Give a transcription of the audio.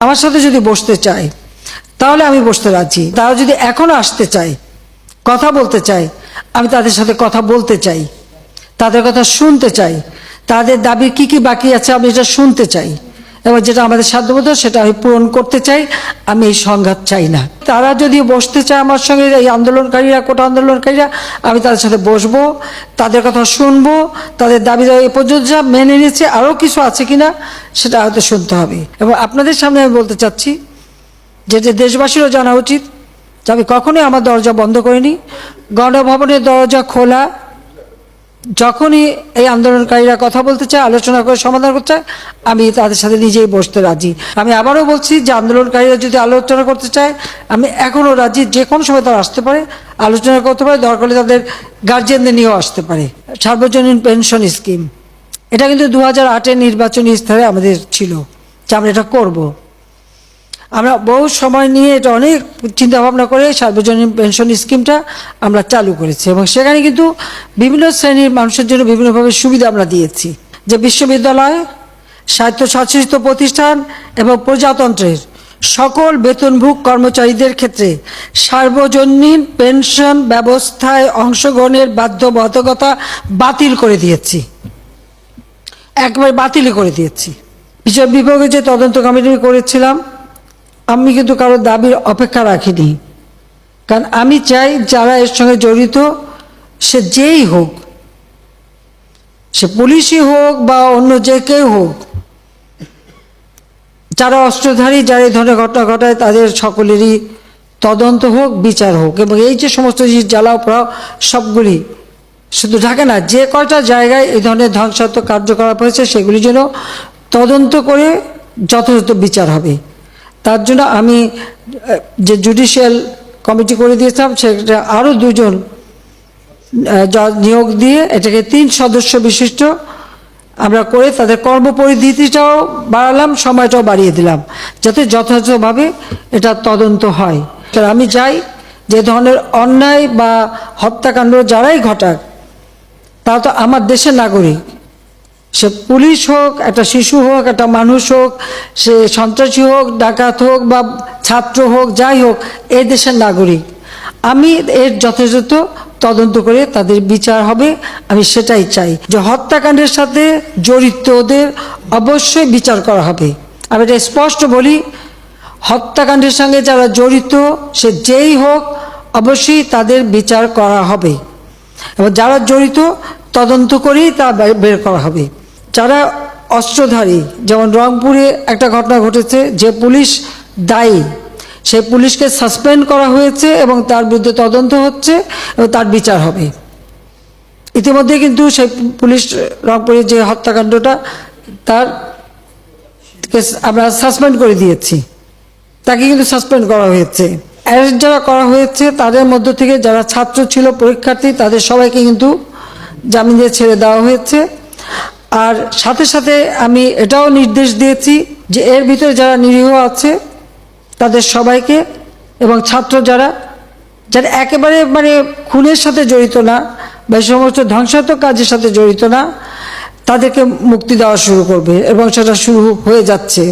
আমার সাথে যদি বসতে চায় তাহলে আমি বসতে রাজি। তারা যদি এখনো আসতে চায়, কথা বলতে চায়, আমি তাদের সাথে কথা বলতে চাই, তাদের কথা শুনতে চাই, তাদের দাবি কি কি বাকি আছে আমি এটা শুনতে চাই, এবং যেটা আমাদের সাধ্যমতো সেটা আমি পূরণ করতে চাই। আমি এই সংঘাত চাই না। তারা যদি বসতে চায় আমার সঙ্গে, এই আন্দোলনকারীরা, কোটা আন্দোলনকারীরা, আমি তাদের সাথে বসবো, তাদের কথা শুনবো, তাদের দাবি এ পর্যন্ত যা মেনে নিয়েছে আরও কিছু আছে কিনা সেটা হয়তো শুনতে হবে। এবং আপনাদের সামনে আমি বলতে চাচ্ছি যে দেশবাসীরও জানা উচিত যে আমি কখনোই আমার দরজা বন্ধ করিনি। গণভবনের দরজা খোলা। যখনই এই আন্দোলনকারীরা কথা বলতে চায়, আলোচনা করে সমাধান করতে চায়, আমি তাদের সাথে নিজেই বসতে রাজি। আমি আবারও বলছি যে আন্দোলনকারীরা যদি আলোচনা করতে চায়, আমি এখনও রাজি। যে কোনো সময় তারা আসতে পারে, আলোচনা করতে পারে, দরকার হলে তাদের গার্জিয়ানদের নিয়েও আসতে পারে। সার্বজনীন পেনশন স্কিম, এটা কিন্তু 2008-এর নির্বাচনী ইস্তাহারে আমাদের ছিল যে আমরা এটা করব। আমরা বহু সময় নিয়ে এটা অনেক চিন্তাভাবনা করে সার্বজনীন পেনশন স্কিমটা আমরা চালু করেছি, এবং সেখানে কিন্তু বিভিন্ন শ্রেণীর মানুষের জন্য বিভিন্নভাবে সুবিধা আমরা দিয়েছি। যে বিশ্ববিদ্যালয়, স্বায়ত্তশাসিত প্রতিষ্ঠান এবং প্রজাতন্ত্রের সকল বেতনভোগ কর্মচারীদের ক্ষেত্রে সার্বজনীন পেনশন ব্যবস্থায় অংশগ্রহণের বাধ্যবাধকতা বাতিল করে দিয়েছি, একবারে বাতিলই করে দিয়েছি। বিচার বিভাগে যে তদন্ত কমিটি করেছিলাম, আমি কিন্তু কারোর দাবির অপেক্ষা রাখিনি, কারণ আমি চাই যারা এর সঙ্গে জড়িত, সে যেই হোক, সে পুলিশই হোক বা অন্য যে কেউ হোক, যারা অস্ত্রধারী, যারা এই ধরনের ঘটনা ঘটায়, তাদের সকলেরই তদন্ত হোক, বিচার হোক। এবং এই যে সমস্ত জিনিস জ্বালাও পোড়াও সবগুলি, শুধু ঢাকা না, যে কয়টা জায়গায় এই ধরনের ধ্বংসাত্মক কার্যকলাপ হয়েছে সেগুলি যেন তদন্ত করে যথাযথ বিচার হবে। তার জন্য আমি যে জুডিশিয়াল কমিটি করে দিয়েছিলাম, সেটা আরও 2 জন নিয়োগ দিয়ে এটাকে 3 সদস্য বিশিষ্ট আমরা করে তাদের কর্মপরিধিটাও বাড়ালাম, সময়টাও বাড়িয়ে দিলাম, যাতে যথাযথভাবে এটা তদন্ত হয়। আমি চাই যে ধরনের অন্যায় বা হত্যাকাণ্ড যারাই ঘটাক, তারা তো আমার দেশের নাগরিক। সে পুলিশ হোক, একটা শিশু হোক, একটা মানুষ হোক, সে সন্ত্রাসী হোক, ডাকাত হোক বা ছাত্র হোক, যাই হোক, এই দেশের নাগরিক। আমি এর যথাযথ তদন্ত করে তাদের বিচার হবে, আমি সেটাই চাই। যে হত্যাকাণ্ডের সাথে জড়িতদের অবশ্যই বিচার করা হবে। আমি এটা স্পষ্ট বলি, হত্যাকাণ্ডের সঙ্গে যারা জড়িত, সে যেই হোক, অবশ্যই তাদের বিচার করা হবে, এবং যারা জড়িত তদন্ত করেই তা বের করা হবে। যারা অস্ত্রধারী, যেমন রংপুরে একটা ঘটনা ঘটেছে, যে পুলিশ দায়ী, সেই পুলিশকে সাসপেন্ড করা হয়েছে এবং তার বিরুদ্ধে তদন্ত হচ্ছে এবং তার বিচার হবে। ইতিমধ্যে কিন্তু সেই পুলিশ, রংপুরে যে হত্যাকাণ্ডটা, তার আমরা সাসপেন্ড করে দিয়েছি, তাকে কিন্তু সাসপেন্ড করা হয়েছে। অ্যারেস্ট যারা করা হয়েছে তাদের মধ্য থেকে যারা ছাত্র ছিল, পরীক্ষার্থী, তাদের সবাইকে কিন্তু জামিন দিয়ে ছেড়ে দেওয়া হয়েছে। আর সাথে সাথে আমি এটাও নির্দেশ দিয়েছি যে এর ভিতরে যারা নিরীহ আছে তাদের সবাইকে, এবং ছাত্র যারা একেবারে খুনের সাথে জড়িত না বা এই সমস্ত ধ্বংসাত্মক কাজের সাথে জড়িত না, তাদেরকে মুক্তি দেওয়া শুরু করবে, এবং সেটা শুরু হয়ে যাচ্ছে।